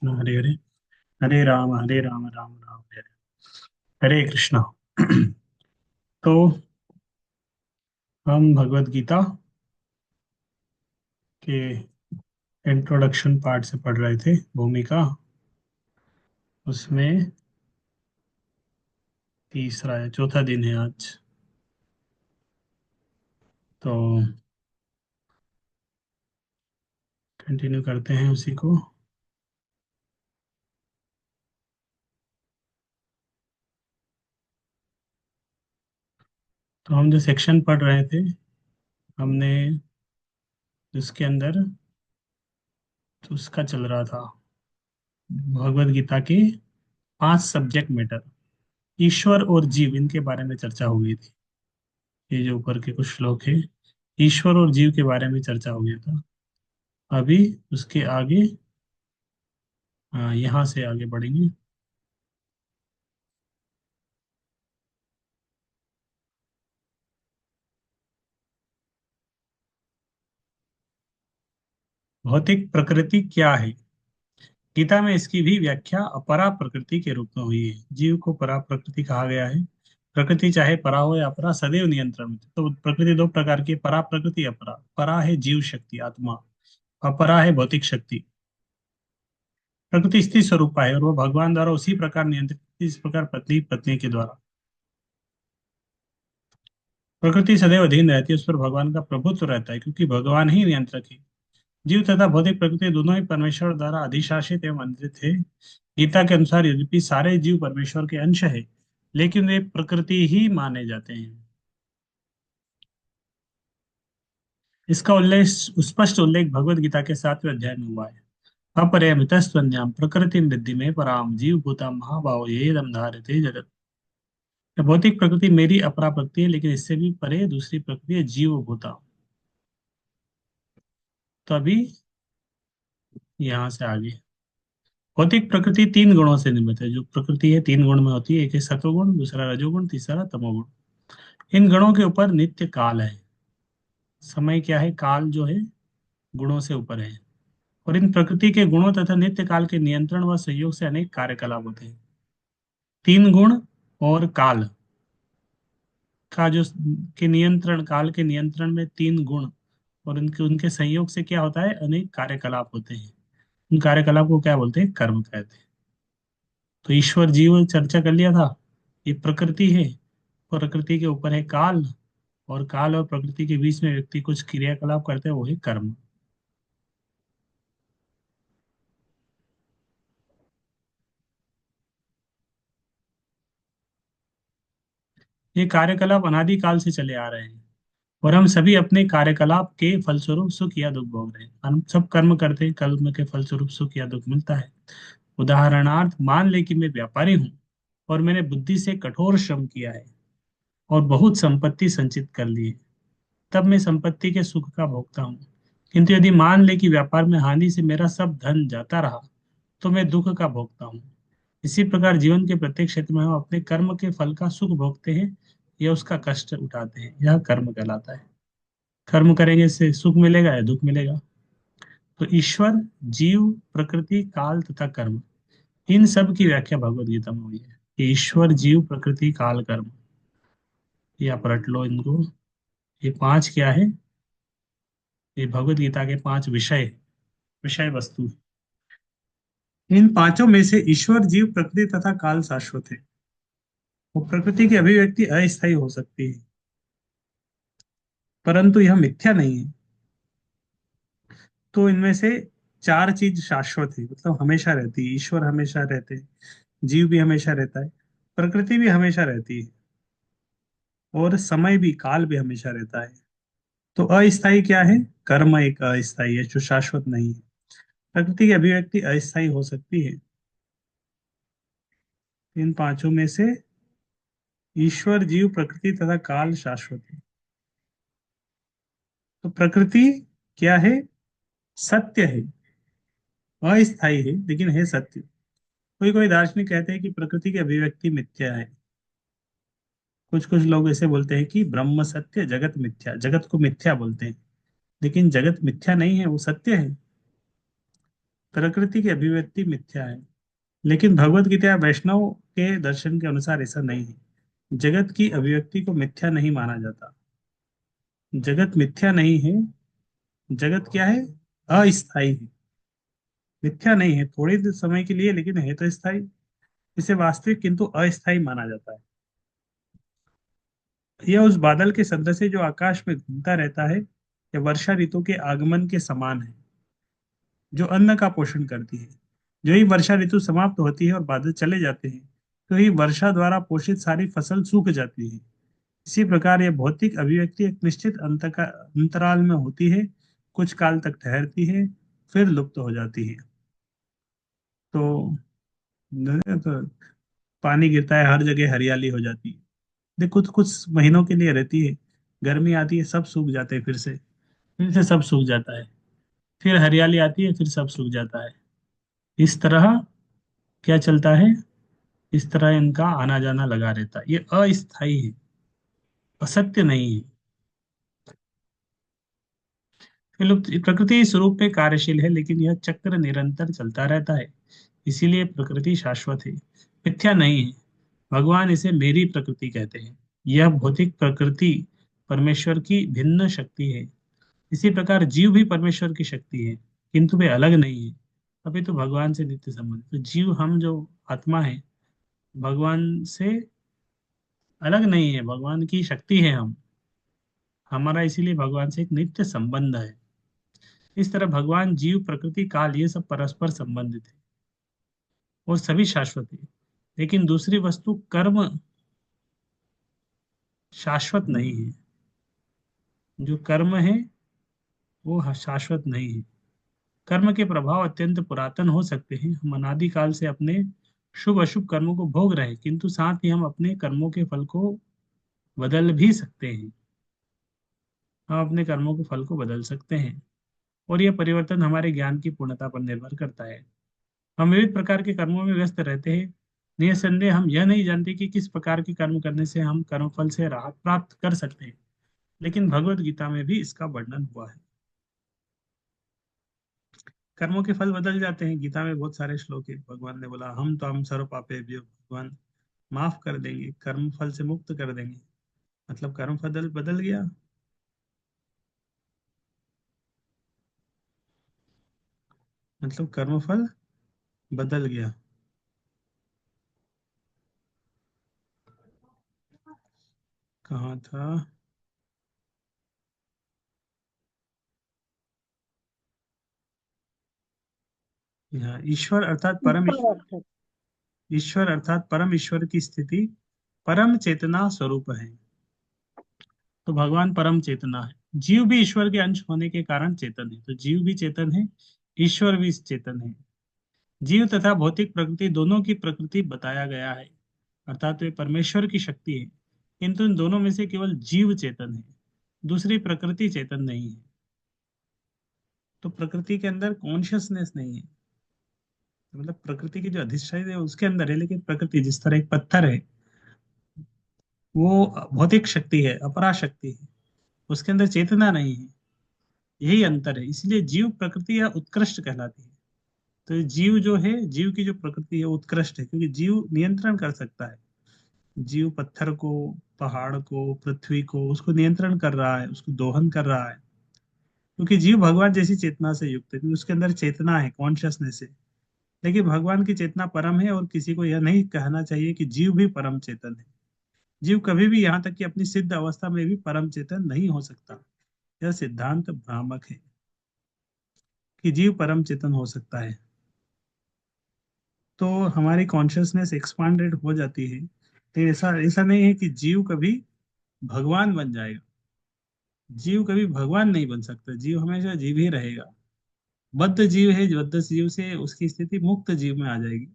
कृष्ण हरे हरे, हरे राम राम राम हरे हरे, हरे कृष्णा। तो हम भगवत गीता के इंट्रोडक्शन पार्ट से पढ़ रहे थे, भूमिका। उसमें तीसरा है, चौथा दिन है आज। तो कंटिन्यू करते हैं उसी को। तो हम जो सेक्शन पढ़ रहे थे, हमने उसके अंदर तो उसका चल रहा था, भगवत गीता के 5 सब्जेक्ट मैटर, ईश्वर और जीव, इनके बारे में चर्चा हो गई थी। ये जो ऊपर के कुछ श्लोक है, ईश्वर और जीव के बारे में चर्चा हो गया था। अभी उसके आगे, हाँ, यहाँ से आगे बढ़ेंगे। भौतिक प्रकृति क्या है? गीता में इसकी भी व्याख्या अपरा प्रकृति के रूप में हुई है। जीव को परा प्रकृति कहा गया है। प्रकृति चाहे परा हो या अपरा, सदैव नियंत्रण में। तो प्रकृति दो प्रकार की है, परा प्रकृति, अपरा। परा है जीव शक्ति, आत्मा। अपरा है भौतिक शक्ति। प्रकृति स्थिर स्वरूपा है और वह भगवान द्वारा उसी प्रकार नियंत्रित, इस प्रकार पत्नी पत्नी के द्वारा। प्रकृति सदैव अधीन रहती है, उस पर भगवान का प्रभुत्व रहता है, क्योंकि भगवान ही नियंत्रक है। जीव तथा भौतिक प्रकृति दोनों ही परमेश्वर द्वारा अधिशासित एवं नियंत्रित है। गीता के अनुसार यद्यपि सारे जीव परमेश्वर के अंश है, लेकिन वे प्रकृति ही माने जाते हैं। इसका उल्लेख, स्पष्ट उल्लेख भगवत गीता के 7वें अध्याय में हुआ है। अपरिमितस्त्वन्याम प्रकृति वृद्धि में पराम जीव भूता महाभाव ये दम धारते जगत। भौतिक प्रकृति मेरी अपरा प्रकृति है, लेकिन इससे भी परे दूसरी प्रकृति है, जीव भूता। तो अभी यहाँ से आगे, भौतिक प्रकृति 3 गुणों से निर्मित है। जो प्रकृति है 3 गुण में होती है, एक है सत्वगुण, दूसरा रजोगुण, तीसरा तमोगुण। इन गुणों के ऊपर नित्य काल है। समय क्या है? काल जो है गुणों से ऊपर है। और इन प्रकृति के गुणों तथा नित्य काल के नियंत्रण व सहयोग से अनेक कार्यकलाप होते हैं। 3 गुण और काल का जो के नियंत्रण, काल के नियंत्रण में 3 गुण और उनके उनके संयोग से क्या होता है? अनेक कार्यकलाप होते हैं। उन कार्यकलाप को क्या बोलते हैं? कर्म कहते हैं। तो ईश्वर जीव चर्चा कर लिया था। ये प्रकृति है, प्रकृति के ऊपर है काल, और काल और प्रकृति के बीच में व्यक्ति कुछ क्रियाकलाप करते हैं, वो है कर्म। ये कार्यकलाप अनादि काल से चले आ रहे हैं, और हम सभी अपने कार्यकलाप के फलस्वरूप सुख या दुख भोग रहे हैं। हम सब कर्म करते हैं, कर्म के फलस्वरूप सुख या दुख मिलता है। उदाहरणार्थ, मान ले कि मैं व्यापारी हूँ और मैंने बुद्धि से कठोर श्रम किया है और बहुत संपत्ति संचित कर ली है, तब मैं संपत्ति के सुख का भोगता हूँ। किंतु यदि मान ले कि व्यापार में हानि से मेरा सब धन जाता रहा, तो मैं दुख का भोगता हूँ। इसी प्रकार जीवन के प्रत्येक क्षेत्र में हम अपने कर्म के फल का सुख भोगते हैं या उसका कष्ट उठाते हैं। यह कर्म कहलाता है। कर्म करेंगे से सुख मिलेगा या दुख मिलेगा। तो ईश्वर, जीव, प्रकृति, काल तथा कर्म, इन सब की व्याख्या भगवत गीता में हुई है कि ईश्वर, जीव, प्रकृति, काल, कर्म। या पलट लो इनको। ये 5 क्या है? ये भगवत गीता के 5 विषय, विषय वस्तु। इन पांचों में से ईश्वर, जीव, प्रकृति तथा काल शाश्वत है। वो प्रकृति की अभिव्यक्ति अस्थायी हो सकती है, परंतु यह मिथ्या नहीं है। तो इनमें से 4 चीज शाश्वत है, मतलब हमेशा रहती है। ईश्वर हमेशा रहते हैं, जीव भी हमेशा रहता है, प्रकृति भी हमेशा रहती है, और समय भी, काल भी हमेशा रहता है। तो अस्थायी क्या है? कर्म एक अस्थायी है जो शाश्वत नहीं है। प्रकृति की अभिव्यक्ति अस्थायी हो सकती है। इन पांचों में से ईश्वर, जीव, प्रकृति तथा काल शाश्वत है। तो प्रकृति क्या है? सत्य है, अस्थायी है लेकिन है सत्य। कोई कोई दार्शनिक कहते हैं कि प्रकृति की अभिव्यक्ति मिथ्या है। कुछ कुछ लोग ऐसे बोलते हैं कि ब्रह्म सत्य, जगत मिथ्या। जगत को मिथ्या बोलते हैं, लेकिन जगत मिथ्या नहीं है, वो सत्य है। प्रकृति की अभिव्यक्ति मिथ्या है, लेकिन भगवत गीता या वैष्णव के दर्शन के अनुसार ऐसा नहीं है। जगत की अभिव्यक्ति को मिथ्या नहीं माना जाता। जगत मिथ्या नहीं है। जगत क्या है? अस्थाई है। मिथ्या नहीं है, थोड़ी देर समय के लिए, लेकिन है तो स्थायी। इसे वास्तविक किंतु अस्थायी माना जाता है। यह उस बादल के सदृश है जो आकाश में घूमता रहता है, या वर्षा ऋतु के आगमन के समान है, जो अन्न का पोषण करती है। जो ही वर्षा ऋतु समाप्त होती है और बादल चले जाते हैं, तो ही वर्षा द्वारा पोषित सारी फसल सूख जाती है। इसी प्रकार यह भौतिक अभिव्यक्ति एक निश्चित अंतराल में होती है, कुछ काल तक ठहरती है, फिर लुप्त हो जाती है। तो, तो पानी गिरता है, हर जगह हरियाली हो जाती है। देख, कुछ कुछ महीनों के लिए रहती है। गर्मी आती है, सब सूख जाते हैं, फिर से सब सूख जाता है। फिर हरियाली आती है, फिर सब सूख जाता है। इस तरह क्या चलता है? इस तरह इनका आना जाना लगा रहता है। ये अस्थाई है, असत्य नहीं है। प्रकृति इस रूप में कार्यशील है, लेकिन यह चक्र निरंतर चलता रहता है। इसीलिए प्रकृति शाश्वत है, मिथ्या नहीं है। भगवान इसे मेरी प्रकृति कहते हैं। यह भौतिक प्रकृति परमेश्वर की भिन्न शक्ति है। इसी प्रकार जीव भी परमेश्वर की शक्ति है, किंतु वे अलग नहीं है। अभी तो भगवान से नित्य संबंध, तो जीव, हम जो आत्मा है, भगवान से अलग नहीं है, भगवान की शक्ति है हम। हमारा इसीलिए भगवान से एक नित्य संबंध है। इस तरह भगवान, जीव, प्रकृति, काल, ये सब परस्पर संबंधित है और सभी शाश्वत है। लेकिन दूसरी वस्तु कर्म शाश्वत नहीं है। जो कर्म है वो शाश्वत नहीं है। कर्म के प्रभाव अत्यंत पुरातन हो सकते हैं। हम अनादि काल से अपने शुभ अशुभ कर्मों को भोग रहे हैं, किंतु साथ ही हम अपने कर्मों के फल को बदल भी सकते हैं। हम अपने कर्मों के फल को बदल सकते हैं, और यह परिवर्तन हमारे ज्ञान की पूर्णता पर निर्भर करता है। हम विविध प्रकार के कर्मों में व्यस्त रहते हैं। निसंदेह हम यह नहीं जानते कि किस प्रकार के कर्म करने से हम कर्मफल से राहत प्राप्त कर सकते हैं, लेकिन भगवत गीता में भी इसका वर्णन हुआ है। कर्मों के फल बदल जाते हैं। गीता में बहुत सारे श्लोक है। भगवान ने बोला, हम सर्व पापेभ्यो, भगवान माफ कर देंगे, कर्म फल से मुक्त कर देंगे। मतलब कर्म फल बदल गया। मतलब कर्म फल बदल गया। कहाँ था? यहाँ ईश्वर अर्थात परम ईश्वर ईश्वर। अर्थ। ईश्वर अर्थात परम ईश्वर की स्थिति परम चेतना स्वरूप है। तो भगवान परम चेतना है। जीव भी ईश्वर के अंश होने के कारण चेतन है, तो जीव भी चेतन है, ईश्वर भी चेतन है। जीव तथा भौतिक प्रकृति दोनों की प्रकृति बताया गया है, अर्थात वे परमेश्वर की शक्ति है। किंतु इन दोनों में से केवल जीव चेतन है, दूसरी प्रकृति चेतन नहीं है। तो प्रकृति के अंदर कॉन्शियसनेस नहीं है। मतलब प्रकृति की जो अधिष्ठान है उसके अंदर है, लेकिन प्रकृति जिस तरह एक पत्थर है, वो भौतिक शक्ति है, अपरा शक्ति है, उसके अंदर चेतना नहीं है। यही अंतर है। इसलिए जीव प्रकृति या उत्कृष्ट कहलाती है। तो जीव जो है, जीव की जो प्रकृति है वो उत्कृष्ट है, क्योंकि जीव नियंत्रण कर सकता है। जीव पत्थर को, पहाड़ को, पृथ्वी को, उसको नियंत्रण कर रहा है, उसको दोहन कर रहा है, क्योंकि जीव भगवान जैसी चेतना से युक्त है, क्योंकि उसके अंदर चेतना है, कॉन्शियसनेस है। लेकिन भगवान की चेतना परम है, और किसी को यह नहीं कहना चाहिए कि जीव भी परम चेतन है। जीव कभी भी, यहाँ तक कि अपनी सिद्ध अवस्था में भी परम चेतन नहीं हो सकता। यह सिद्धांत भ्रामक है कि जीव परम चेतन हो सकता है। तो हमारी कॉन्शियसनेस एक्सपांडेड हो जाती है, लेकिन ऐसा ऐसा नहीं है कि जीव कभी भगवान बन जाएगा। जीव कभी भगवान नहीं बन सकता। जीव हमेशा जीव ही रहेगा। बद्ध जीव है, बद्ध जीव से उसकी स्थिति मुक्त जीव में आ जाएगी।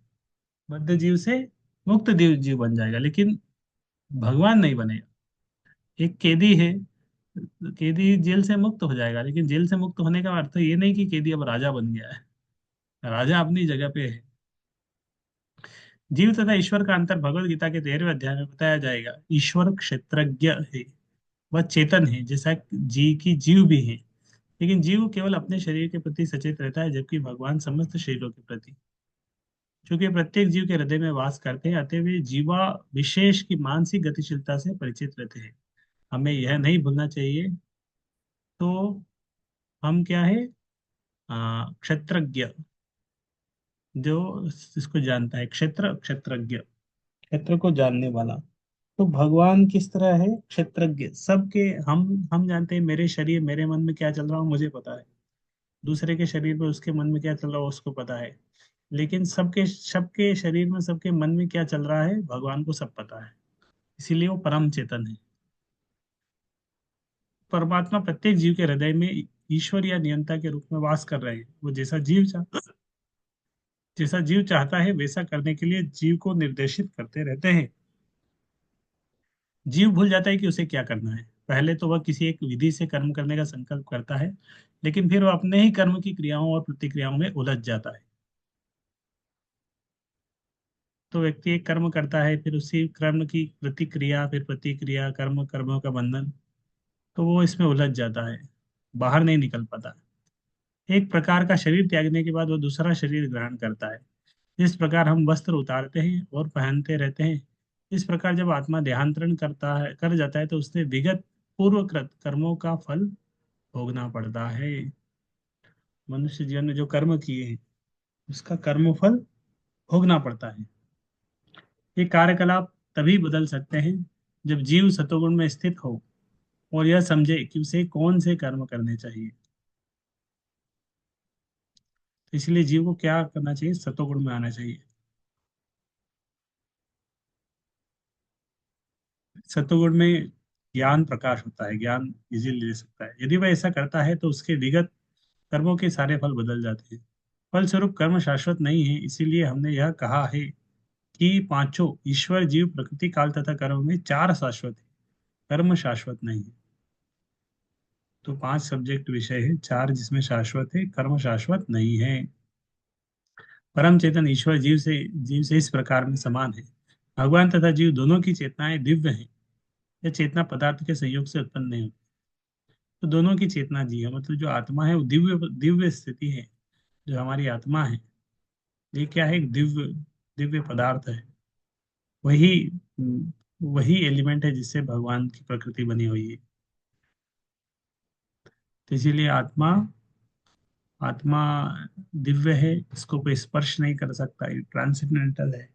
बद्ध जीव से मुक्त जीव बन जाएगा, लेकिन भगवान नहीं बनेगा। एक कैदी है, कैदी जेल से मुक्त हो जाएगा, लेकिन जेल से मुक्त होने का अर्थ ये नहीं कि कैदी अब राजा बन गया है। राजा अपनी जगह पे है। जीव तथा ईश्वर का अंतर भगवत गीता के 13वें अध्याय में बताया जाएगा। ईश्वर क्षेत्रज्ञ है, वह चेतन है, जैसा जी की जीव भी है। लेकिन जीव केवल अपने शरीर के प्रति सचेत रहता है, जबकि भगवान समस्त शरीरों के प्रति। चूंकि प्रत्येक जीव के हृदय में वास करते हैं, अतः वे जीवा विशेष की मानसिक गतिशीलता से परिचित रहते हैं। हमें यह नहीं भूलना चाहिए। तो हम क्या है, क्षत्रज्ञ, जो इसको जानता है, क्षत्रज्ञ, क्षेत्र को जानने वाला। तो भगवान किस तरह है, क्षेत्रज्ञ सबके। हम जानते हैं मेरे शरीर, मेरे मन में क्या चल रहा है मुझे पता है। दूसरे के शरीर में उसके मन में क्या चल रहा है उसको पता है। लेकिन सबके सबके शरीर में सबके मन में क्या चल रहा है भगवान को सब पता है। इसीलिए वो परम चेतन है। परमात्मा प्रत्येक जीव के हृदय में ईश्वर या नियंता के रूप में वास कर रहे हैं। वो जैसा जीव चाहता है वैसा करने के लिए जीव को निर्देशित करते रहते हैं। जीव भूल जाता है कि उसे क्या करना है। पहले तो वह किसी एक विधि से कर्म करने का संकल्प करता है, लेकिन फिर वह अपने ही कर्म की क्रियाओं और प्रतिक्रियाओं में उलझ जाता है। तो व्यक्ति एक कर्म करता है, फिर उसी कर्म की प्रतिक्रिया, फिर प्रतिक्रिया, कर्म, कर्मों का बंधन, तो वो इसमें उलझ जाता है, बाहर नहीं निकल पाता। एक प्रकार का शरीर त्यागने के बाद वो दूसरा शरीर ग्रहण करता है। इस प्रकार हम वस्त्र उतारते हैं और पहनते रहते हैं। इस प्रकार जब आत्मा देहांतरण करता है, कर जाता है, तो उसने विगत पूर्वकृत कर्मों का फल भोगना पड़ता है। मनुष्य जीवन में जो कर्म किए हैं उसका कर्म फल भोगना पड़ता है। ये कार्यकलाप तभी बदल सकते हैं जब जीव सतोगुण में स्थित हो और यह समझे कि उसे कौन से कर्म करने चाहिए। तो इसलिए जीव को क्या करना चाहिए, सतोगुण में आना चाहिए। सतोगुण में ज्ञान प्रकाश होता है, ज्ञान इजीली ले सकता है। यदि वह ऐसा करता है तो उसके विगत कर्मों के सारे फल बदल जाते हैं। फलस्वरूप कर्म शाश्वत नहीं है। इसीलिए हमने यह कहा है कि पांचों, ईश्वर, जीव, प्रकृति, काल तथा कर्म में चार शाश्वत है, कर्म शाश्वत नहीं है। तो पांच सब्जेक्ट विषय है, चार जिसमें शाश्वत है, कर्म शाश्वत नहीं है। परम चेतन ईश्वर जीव से इस प्रकार में समान है। भगवान तथा जीव दोनों की चेतनाएं दिव्य हैं। यह चेतना पदार्थ के संयोग से उत्पन्न नहीं होती। तो दोनों की चेतना जी है, मतलब जो आत्मा है वो दिव्य दिव्य स्थिति है। जो हमारी आत्मा है ये क्या है, एक दिव्य दिव्य पदार्थ है। वही वही एलिमेंट है जिससे भगवान की प्रकृति बनी हुई है। तो इसीलिए आत्मा आत्मा दिव्य है, इसको कोई स्पर्श नहीं कर सकता, ये ट्रांसेंडेंटल है।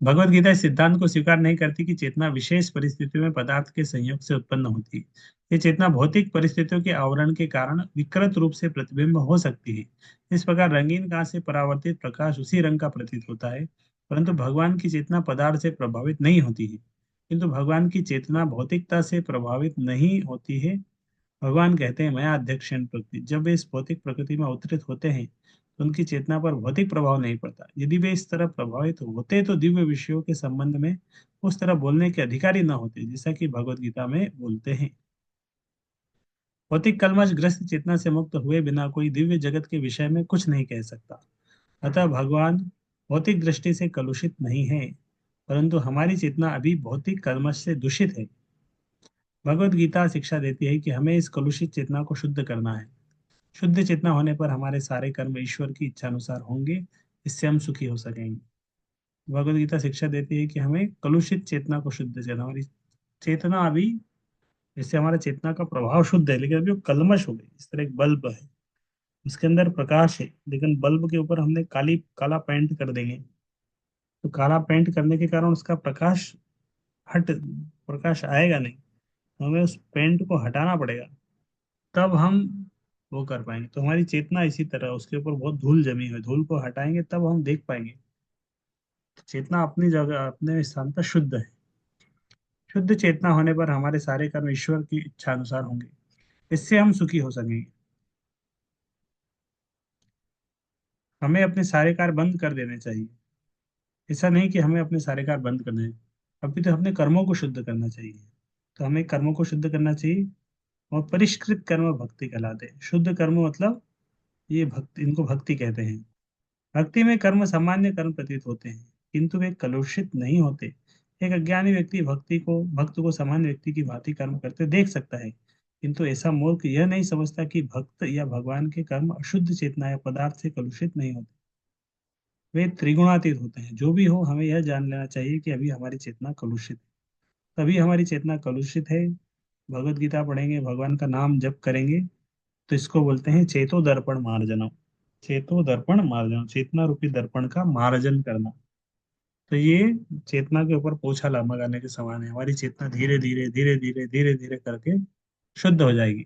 भगवत गीता इस सिद्धांत को स्वीकार नहीं करती कि चेतना विशेष परिस्थितियों में पदार्थ के संयोग से उत्पन्न होती है। ये चेतना भौतिक परिस्थितियों के आवरण के कारण विकृत रूप से प्रतिबिंब हो सकती है। इस प्रकार रंगीन कांच से परावर्तित प्रकाश उसी रंग का प्रतीत होता है, परंतु भगवान की चेतना पदार्थ से प्रभावित नहीं होती है। किंतु भगवान की चेतना भौतिकता से प्रभावित नहीं होती है। भगवान कहते हैं, मैं अध्यक्षण प्रकृति। जब वे इस भौतिक प्रकृति में अवतरित होते हैं तो उनकी चेतना पर भौतिक प्रभाव नहीं पड़ता। यदि वे इस तरह प्रभावित होते तो दिव्य विषयों के संबंध में उस तरह बोलने के अधिकारी न होते, जैसा कि भगवत गीता में बोलते हैं। भौतिक कलमश ग्रस्त चेतना से मुक्त हुए बिना कोई दिव्य जगत के विषय में कुछ नहीं कह सकता। अतः भगवान भौतिक दृष्टि से कलुषित नहीं है, परंतु हमारी चेतना अभी भौतिक कलमश से दूषित है। भगवत गीता शिक्षा देती है कि हमें इस कलुषित चेतना को शुद्ध करना है। शुद्ध चेतना होने पर हमारे सारे कर्म ईश्वर की इच्छा अनुसार होंगे। इससे हम सुखी हो सकेंगे। भगवत गीता शिक्षा देती है कि हमें कलुषित चेतना को शुद्ध करना। हमारी चेतना अभी, जैसे हमारा चेतना का प्रभाव शुद्ध है, लेकिन अभी वो कलमश हो गई। इस तरह एक बल्ब है, उसके अंदर प्रकाश है, लेकिन बल्ब के ऊपर हमने काला पेंट कर देंगे, तो काला पेंट करने के कारण उसका हट प्रकाश आएगा नहीं। तो हमें उस पेंट को हटाना पड़ेगा, तब हम वो कर पाएंगे। तो हमारी चेतना इसी तरह, उसके ऊपर बहुत धूल जमी हुई, धूल को हटाएंगे तब हम देख पाएंगे। तो चेतना अपनी जगह, अपने स्थान पर शुद्ध है। शुद्ध चेतना होने पर हमारे सारे कर्म ईश्वर की इच्छा अनुसार होंगे। इससे हम सुखी हो सकेंगे। हमें अपने सारे कार्य बंद कर देने चाहिए। ऐसा नहीं कि हमें अपने सारे कार्य बंद करने हैं, अभी तो अपने कर्मों को शुद्ध करना चाहिए। तो हमें कर्मों को शुद्ध करना चाहिए। और परिष्कृत कर्म भक्ति कहलाते हैं। शुद्ध कर्म मतलब ये भक्ति, इनको भक्ति कहते हैं। भक्ति में कर्म सामान्य कर्म प्रतीत होते हैं, किंतु वे कलुषित नहीं होते। एक अज्ञानी व्यक्ति भक्त को सामान्य व्यक्ति की भांति कर्म करते देख सकता है, किंतु ऐसा मूर्ख यह नहीं समझता कि भक्त या भगवान के कर्म अशुद्ध चेतना या पदार्थ से कलुषित नहीं होते, वे त्रिगुणातीत होते हैं। जो भी हो, हमें यह जान लेना चाहिए कि अभी हमारी चेतना कलुषित है। तभी हमारी चेतना कलुषित है। भगवत गीता पढ़ेंगे, भगवान का नाम जप करेंगे, तो इसको बोलते हैं चेतो दर्पण मार्जनम। चेतो दर्पण मार्जनम, चेतना रूपी दर्पण का मार्जन करना। तो ये चेतना के ऊपर पोछा लगाने के समान है। हमारी चेतना धीरे धीरे धीरे धीरे धीरे धीरे करके शुद्ध हो जाएगी।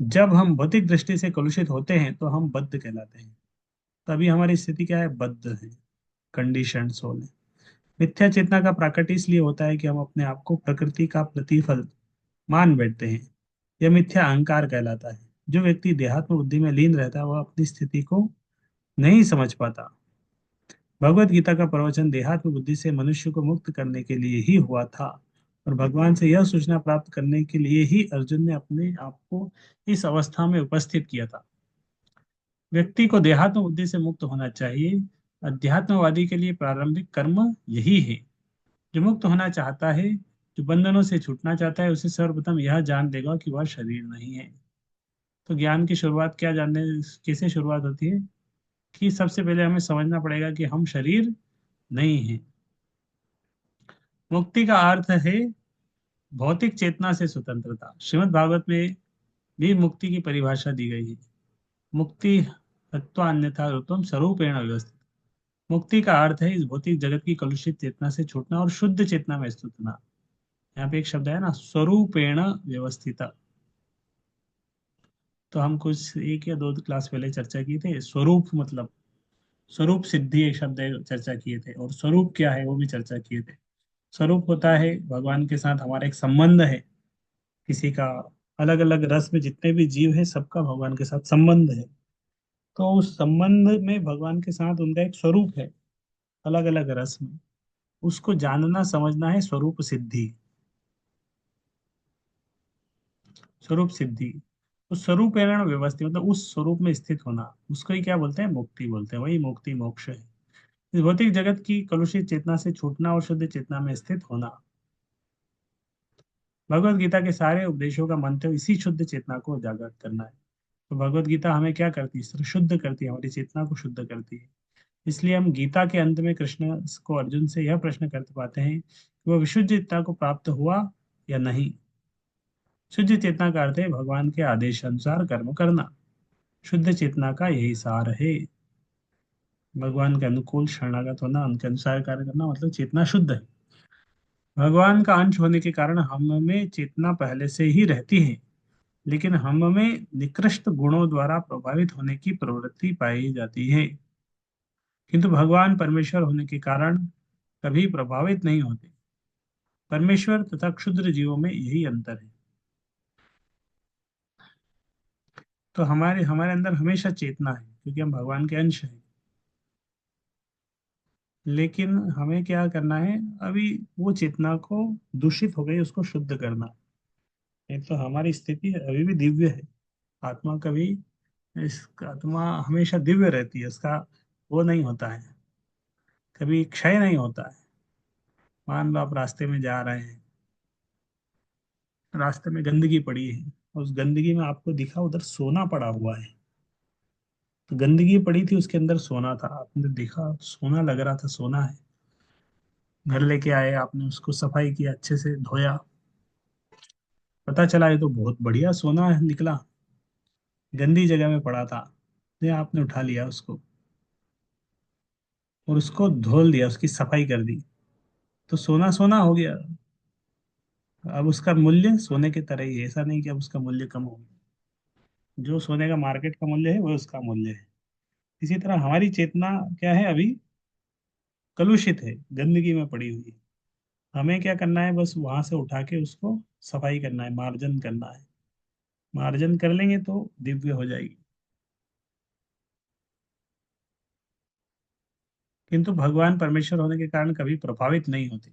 जब हम भौतिक दृष्टि से कलुषित होते हैं तो हम बद्ध कहलाते हैं। तभी हमारी स्थिति क्या है? बद्ध है, कंडीशन सोल है। मिथ्या चेतना का प्राकट्य इसलिए होता है कि हम अपने आप को प्रकृति का प्रतिफल मान बैठते हैं। यह मिथ्या अहंकार कहलाता है। जो व्यक्ति देहात्म बुद्धि में लीन रहता है वह अपनी स्थिति को नहीं समझ पाता। भगवत गीता का प्रवचन देहात्म बुद्धि से मनुष्य को मुक्त करने के लिए ही हुआ था, और भगवान से यह सूचना प्राप्त करने के लिए ही अर्जुन ने अपने आप को इस अवस्था में उपस्थित किया था। व्यक्ति को देहात्म बुद्धि से मुक्त होना चाहिए। अध्यात्मवादी के लिए प्रारंभिक कर्म यही है। जो मुक्त होना चाहता है, जो बंधनों से छूटना चाहता है, उसे सर्वप्रथम यह जान देगा कि वह शरीर नहीं है। तो ज्ञान की शुरुआत क्या जानने कैसे शुरुआत होती है? कि सबसे पहले हमें समझना पड़ेगा कि हम शरीर नहीं है। मुक्ति का अर्थ है भौतिक चेतना से स्वतंत्रता। श्रीमद् भागवत में भी मुक्ति की परिभाषा दी गई है। मुक्ति तत्व अन्यथा रूपम स्वरूपेण व्यवस्थित। मुक्ति का अर्थ है इस भौतिक जगत की कलुषित चेतना से छूटना और शुद्ध चेतना में स्थित होना। यहाँ पे एक शब्द है ना, स्वरूपेण व्यवस्थित। तो हम कुछ एक या दो क्लास पहले चर्चा की थे। स्वरूप मतलब स्वरूप सिद्धि एक शब्द है, चर्चा किए थे। और स्वरूप क्या है वो भी चर्चा किए थे। स्वरूप होता है भगवान के साथ हमारा एक संबंध है, किसी का। अलग अलग रस में जितने भी जीव है सबका भगवान के साथ संबंध है। तो उस संबंध में भगवान के साथ उनका एक स्वरूप है, अलग अलग रस में। उसको जानना समझना है स्वरूप सिद्धि। स्वरूप सिद्धि, उस स्वरूप प्रेरण व्यवस्थित मतलब उस स्वरूप में स्थित होना, उसको ही क्या बोलते हैं? मुक्ति बोलते हैं। वही मुक्ति मोक्ष है। इस भौतिक जगत की कलुषित चेतना से छूटना और शुद्ध चेतना में स्थित होना। भगवत गीता के सारे उपदेशों का मंत्र इसी शुद्ध चेतना को जागृत करना है। तो भगवत गीता हमें क्या करती है? शुद्ध करती है, हमारी चेतना को शुद्ध करती है। इसलिए हम गीता के अंत में कृष्ण को अर्जुन से यह प्रश्न करते पाते हैं कि वह विशुद्ध चेतना को प्राप्त हुआ या नहीं। शुद्ध चेतना का अर्थ है भगवान के आदेश अनुसार कर्म करना। शुद्ध चेतना का यही सार है। भगवान के अनुकूल शरणागत होना, उनके अनुसार कार्य करना, मतलब चेतना शुद्ध है। भगवान का अंश होने के कारण हम में चेतना पहले से ही रहती है, लेकिन हम में निकृष्ट गुणों द्वारा प्रभावित होने की प्रवृत्ति पाई जाती है। किंतु भगवान परमेश्वर होने के कारण कभी प्रभावित नहीं होते। परमेश्वर तथा क्षुद्र जीवों में यही अंतर है। तो हमारे हमारे अंदर हमेशा चेतना है, क्योंकि हम भगवान के अंश हैं। लेकिन हमें क्या करना है? अभी वो चेतना को दूषित हो गई, उसको शुद्ध करना। एक तो हमारी स्थिति अभी भी दिव्य है। आत्मा कभी इसका आत्मा हमेशा दिव्य रहती है, उसका वो नहीं होता है, कभी क्षय नहीं होता है। मान लो आप रास्ते में जा रहे हैं, रास्ते में गंदगी पड़ी है, उस गंदगी में आपको दिखा उधर सोना पड़ा हुआ है। तो गंदगी पड़ी थी, उसके अंदर सोना था, आपने देखा सोना लग रहा था, सोना है। घर लेके आए, आपने उसको सफाई किया, अच्छे से धोया, पता चला ये तो बहुत बढ़िया सोना है निकला, गंदी जगह में पड़ा था। फिर आपने उठा लिया उसको और उसको धोल दिया, उसकी सफाई कर दी, तो सोना सोना हो गया। अब उसका मूल्य सोने की तरह ही है, ऐसा नहीं कि अब उसका मूल्य कम हो गया। जो सोने का मार्केट का मूल्य है वो उसका मूल्य है। इसी तरह हमारी चेतना क्या है? अभी कलुषित है, गंदगी में पड़ी हुई है। हमें क्या करना है? बस वहां से उठा के उसको सफाई करना है, मार्जन करना है। मार्जन कर लेंगे तो दिव्य हो जाएगी। किंतु भगवान परमेश्वर होने के कारण कभी प्रभावित नहीं होते।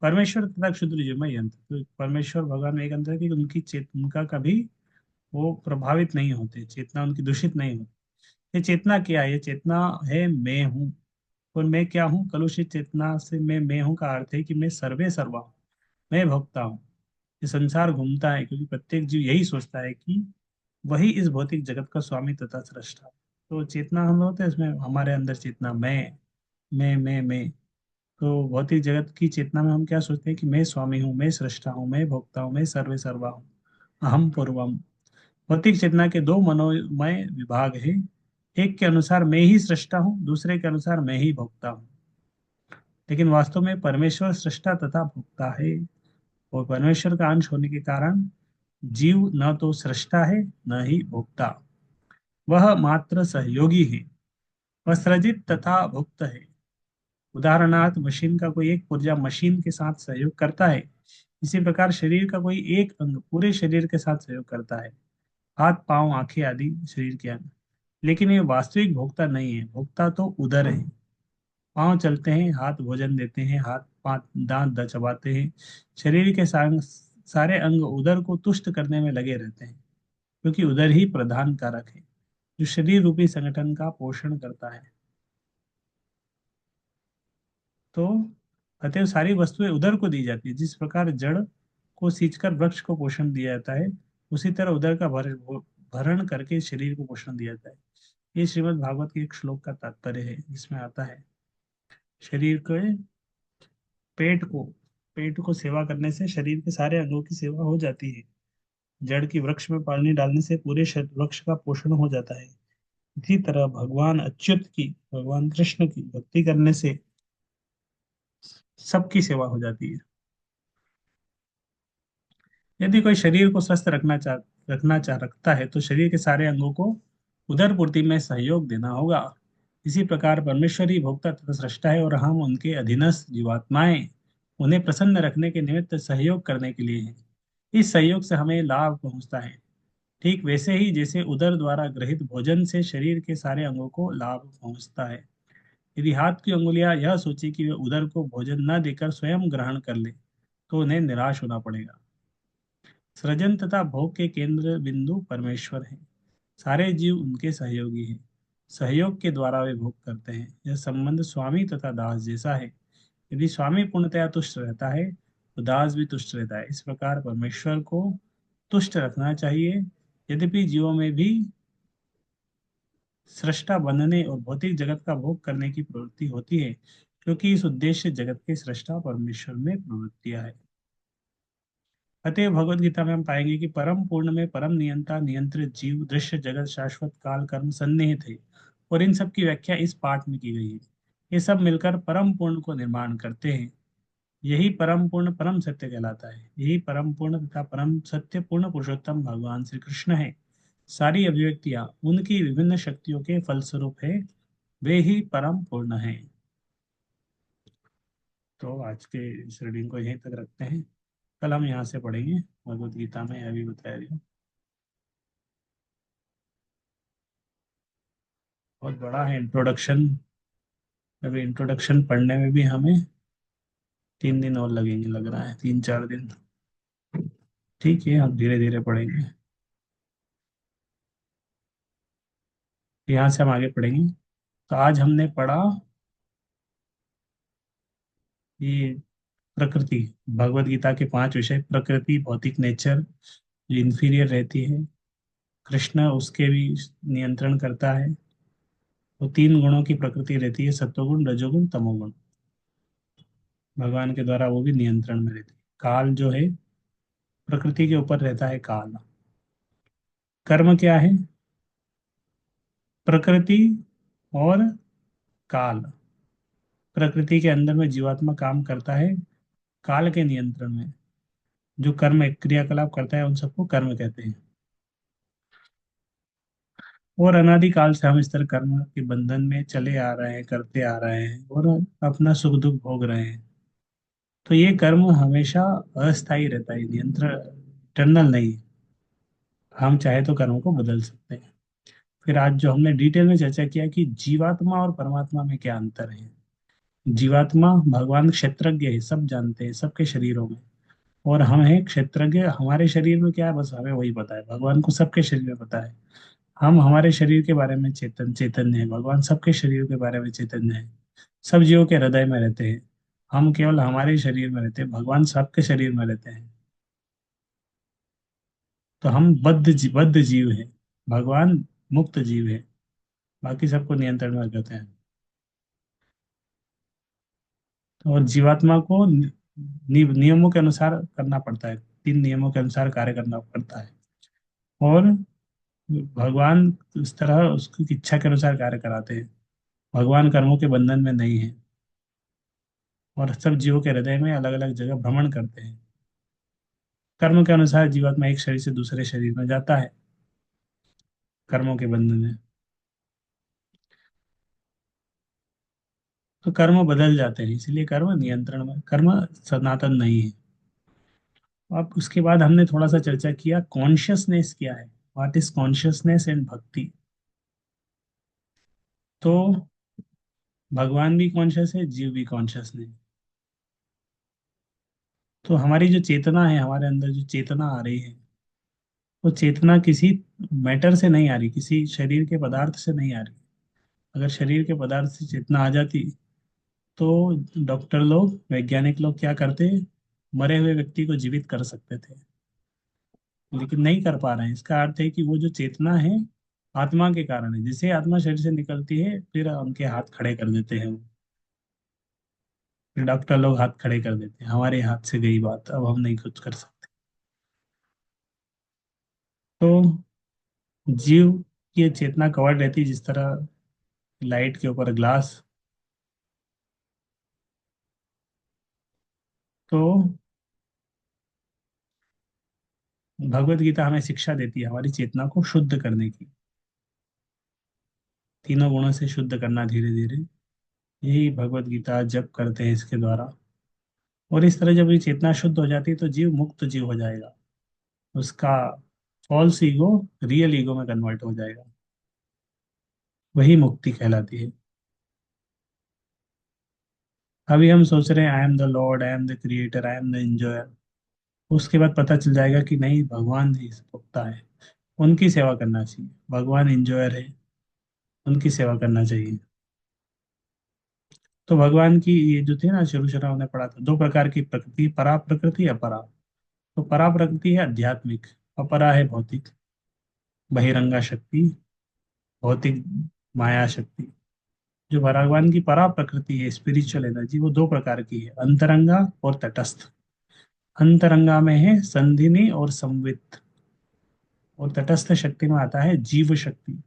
परमेश्वर तथा क्षुद्र जीव में ये अंतर। तो परमेश्वर भगवान में एक अंतर है कि उनकी उनका कभी वो प्रभावित नहीं होते, चेतना उनकी दूषित नहीं होती। ये चेतना क्या है? ये चेतना है मैं हूँ। और मैं क्या हूँ, कलुषित चेतना से मैं हूँ का अर्थ है कि मैं सर्वे सर्वा हूँ, मैं भोगता हूँ। ये संसार घूमता है क्योंकि प्रत्येक जीव यही सोचता है कि वही इस भौतिक जगत का स्वामी तथा सृष्टा है। तो चेतना हम होते हैं, इसमें हमारे अंदर चेतना मैं। तो भौतिक जगत की चेतना में हम क्या सोचते हैं कि मैं स्वामी हूँ, मैं सृष्टा हूँ, मैं भोक्ता हूँ, मैं सर्वे सर्वा हूँ, अहम पूर्वम। भौतिक चेतना के दो मनोमय विभाग है। एक के अनुसार मैं ही सृष्टा हूँ, दूसरे के अनुसार मैं ही भोक्ता हूँ। लेकिन वास्तव में परमेश्वर सृष्टा तथा भोक्ता है, और परमेश्वर का अंश होने के कारण जीव न तो सृष्टा है न ही भोक्ता, वह मात्र सहयोगी है, वह सृजित तथा भुक्त है। उदाहरणार्थ, मशीन का कोई एक पुर्जा मशीन के साथ सहयोग करता है, इसी प्रकार शरीर का कोई एक अंग पूरे शरीर के साथ सहयोग करता है, हाथ पांव आंखें आदि शरीर के अंग। लेकिन ये वास्तविक भोक्ता नहीं है, भोक्ता तो उदर है। पांव चलते हैं, हाथ भोजन देते हैं, हाथ पांव दांत चबाते हैं, शरीर के सारे अंग उदर को तुष्ट करने में लगे रहते हैं, क्योंकि उदर ही प्रधान कारक है जो शरीर रूपी संगठन का पोषण करता है। तो अतएव सारी वस्तुएं उदर को दी जाती है। जिस प्रकार जड़ को सींचकर वृक्ष को पोषण दिया जाता है, उसी तरह उदर का भरण करके शरीर को पोषण दिया जाता है। ये श्रीमद् भागवत के एक श्लोक का तात्पर्य है, जिसमें आता है शरीर के पेट को पेट को सेवा करने से शरीर के सारे अंगों की सेवा हो जाती है। जड़ की वृक्ष में पानी डालने से पूरे वृक्ष का पोषण हो जाता है। इसी तरह भगवान कृष्ण की भक्ति करने से सबकी सेवा हो जाती है। यदि कोई शरीर को स्वस्थ रखता है तो शरीर के सारे अंगों को उदर पूर्ति में सहयोग देना होगा। इसी प्रकार परमेश्वर ही भोक्ता तथा सृष्टा है, और हम उनके अधीनस्थ जीवात्माएं उन्हें प्रसन्न रखने के निमित्त सहयोग करने के लिए हैं। इस सहयोग से हमें लाभ पहुंचता है, ठीक वैसे ही जैसे उदर द्वारा ग्रहित भोजन से शरीर के सारे अंगों को लाभ पहुंचता है। यदि हाथ की उंगलियां यह सोचे कि वे उदर को भोजन न देकर स्वयं ग्रहण कर ले, तो उन्हें निराश होना पड़ेगा। सृजन तथा भोग के केंद्र बिंदु परमेश्वर हैं, सारे जीव उनके सहयोगी हैं। सहयोग के द्वारा वे भोग करते हैं। यह संबंध स्वामी तथा दास जैसा है। यदि स्वामी पूर्णतया तुष्ट रहता है तो दास भी तुष्ट रहता है। इस प्रकार परमेश्वर को तुष्ट रखना चाहिए। यद्यपि जीवों में भी सृष्टा बनने और भौतिक जगत का भोग करने की प्रवृत्ति होती है, क्योंकि इस उद्देश्य जगत के सृष्टा परमेश्वर में प्रवृत्तियां है। अतः भगवत गीता में हम पाएंगे कि परम पूर्ण में परम नियंता नियंत्रित जीव दृश्य जगत शाश्वत काल कर्म सन्निहित है, और इन सब की व्याख्या इस पाठ में की गई है। ये सब मिलकर परम पूर्ण को निर्माण करते हैं। यही परम पूर्ण परम सत्य कहलाता है। यही परम पूर्ण तथा परम सत्य पूर्ण पुरुषोत्तम भगवान श्री कृष्ण है। सारी अभिव्यक्तियां उनकी विभिन्न शक्तियों के फलस्वरूप है, वे ही परम पूर्ण हैं। तो आज के इस रीडिंग को यहीं तक रखते हैं। कल हम यहाँ से पढ़ेंगे भगवत गीता में, अभी बताया गया बहुत बड़ा है इंट्रोडक्शन। अभी इंट्रोडक्शन पढ़ने में भी हमें 3 दिन और लगेंगे, लग रहा है 3-4 दिन। ठीक है, हम धीरे धीरे पढ़ेंगे। यहाँ से हम आगे पढ़ेंगे। तो आज हमने पढ़ा ये प्रकृति, भगवत गीता के 5 विषय। प्रकृति, भौतिक नेचर जो इंफीरियर रहती है, कृष्ण उसके भी नियंत्रण करता है। वो 3 गुणों की प्रकृति रहती है, सत्वगुण रजोगुण तमोगुण, भगवान के द्वारा वो भी नियंत्रण में रहती है। काल जो है, प्रकृति के ऊपर रहता है काल। कर्म क्या है, प्रकृति और काल। प्रकृति के अंदर में जीवात्मा काम करता है काल के नियंत्रण में। जो कर्म क्रियाकलाप करता है उन सबको कर्म कहते हैं। और अनादिकाल से हम इस तरह कर्म के बंधन में चले आ रहे हैं, करते आ रहे हैं, और अपना सुख दुख भोग रहे हैं। तो ये कर्म हमेशा अस्थायी रहता है, नियंत्रण इटर्नल नहीं। हम चाहे तो कर्म को बदल सकते हैं। फिर आज जो हमने डिटेल में चर्चा किया कि जीवात्मा और परमात्मा में क्या अंतर है। जीवात्मा भगवान क्षेत्रज्ञ है, सब जानते हैं सबके शरीरों में। और हम हैं क्षेत्रज्ञ, हमारे शरीर में क्या है बस हमें वही पता है। भगवान को सबके शरीर में पता है। हम हमारे शरीर के बारे में चेतन्य है, भगवान सबके शरीर के बारे में चैतन्य है। सब जीवों के हृदय में रहते हैं। हम केवल हमारे ही शरीर में रहते हैं, भगवान सबके शरीर में रहते हैं। तो हम बद्ध जीव हैं, भगवान मुक्त जीव है, बाकी सबको नियंत्रण में करते हैं। और जीवात्मा को नियमों के अनुसार करना पड़ता है, 3 नियमों के अनुसार कार्य करना पड़ता है। और भगवान इस तरह उसकी इच्छा के अनुसार कार्य कराते हैं। भगवान कर्मों के बंधन में नहीं है, और सब जीवों के हृदय में अलग अलग जगह भ्रमण करते हैं। कर्म के अनुसार जीवात्मा एक शरीर से दूसरे शरीर में जाता है, कर्मों के बंधन में। तो कर्म बदल जाते हैं, इसलिए कर्म नियंत्रण में, कर्म सनातन नहीं है। अब उसके बाद हमने थोड़ा सा चर्चा किया कॉन्शियसनेस क्या है, व्हाट इज कॉन्शियसनेस एंड भक्ति। तो भगवान भी कॉन्शियस है, जीव भी कॉन्शियस है। तो हमारी जो चेतना है, हमारे अंदर जो चेतना आ रही है, वो चेतना किसी मैटर से नहीं आ रही, किसी शरीर के पदार्थ से नहीं आ रही। अगर शरीर के पदार्थ से चेतना आ जाती तो डॉक्टर लोग, वैज्ञानिक लोग क्या करते, मरे हुए व्यक्ति को जीवित कर सकते थे, लेकिन नहीं कर पा रहे हैं। इसका अर्थ है कि वो जो चेतना है आत्मा के कारण है, जैसे आत्मा शरीर से निकलती है फिर उनके हाथ खड़े कर देते हैं वो, फिर डॉक्टर लोग हाथ खड़े कर देते हैं, हमारे हाथ से गई बात, अब हम नहीं कुछ कर सकते। तो जीव की चेतना कवर्ड रहती है, जिस तरह लाइट के ऊपर ग्लास। तो भगवत गीता हमें शिक्षा देती है हमारी चेतना को शुद्ध करने की, 3 गुणों से शुद्ध करना धीरे धीरे। यही भगवत गीता जप करते हैं इसके द्वारा। और इस तरह जब ये चेतना शुद्ध हो जाती है तो जीव मुक्त जीव हो जाएगा, उसका फॉल्स ईगो रियल ईगो में कन्वर्ट हो जाएगा, वही मुक्ति कहलाती है। अभी हम सोच रहे हैं I am the Lord, I am the creator, I am the enjoyer. उसके बाद पता चल जाएगा कि नहीं, भगवान ही भोक्ता है, उनकी सेवा करना चाहिए। भगवान एंजॉयर है, उनकी सेवा करना चाहिए। तो भगवान की ये जो थे ना, शुरू शुरू हमने पढ़ा था 2 प्रकार की प्रकृति, परा प्रकृति अपरा। तो परा प्रकृति है आध्यात्मिक, अपरा है भौतिक, बहिरंगा शक्ति, भौतिक माया शक्ति। जो भगवान की परा प्रकृति है, स्पिरिचुअल एनर्जी, वो 2 प्रकार की है, अंतरंगा और तटस्थ। अंतरंगा में है संधिनी और संवित, और तटस्थ शक्ति में आता है जीव शक्ति,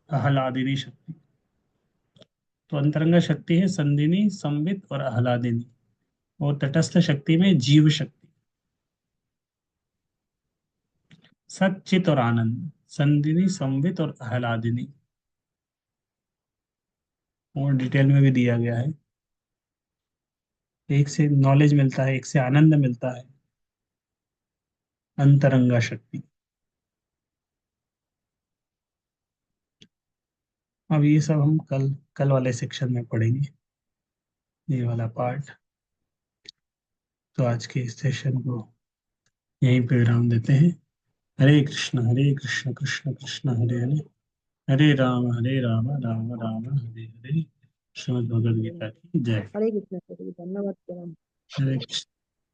आह्लादिनी शक्ति। तो अंतरंगा शक्ति है संधिनी, संवित और आह्लादिनी, और तटस्थ शक्ति में जीव शक्ति, सच्चित और आनंद, संधिनी, संवित और आह्लादिनी। और डिटेल में भी दिया गया है, एक से नॉलेज मिलता है, एक से आनंद मिलता है, अंतरंगा शक्ति। अब ये सब हम कल कल वाले सेक्शन में पढ़ेंगे, ये वाला पार्ट। तो आज के इस सेशन को यहीं पे विराम देते हैं। हरे कृष्ण कृष्ण कृष्ण हरे हरे, हरे राम राम राम हरे हरे। श्रीमद् भगवद गीता की जय। हरे कृष्ण, धन्यवाद। हरे कृष्ण।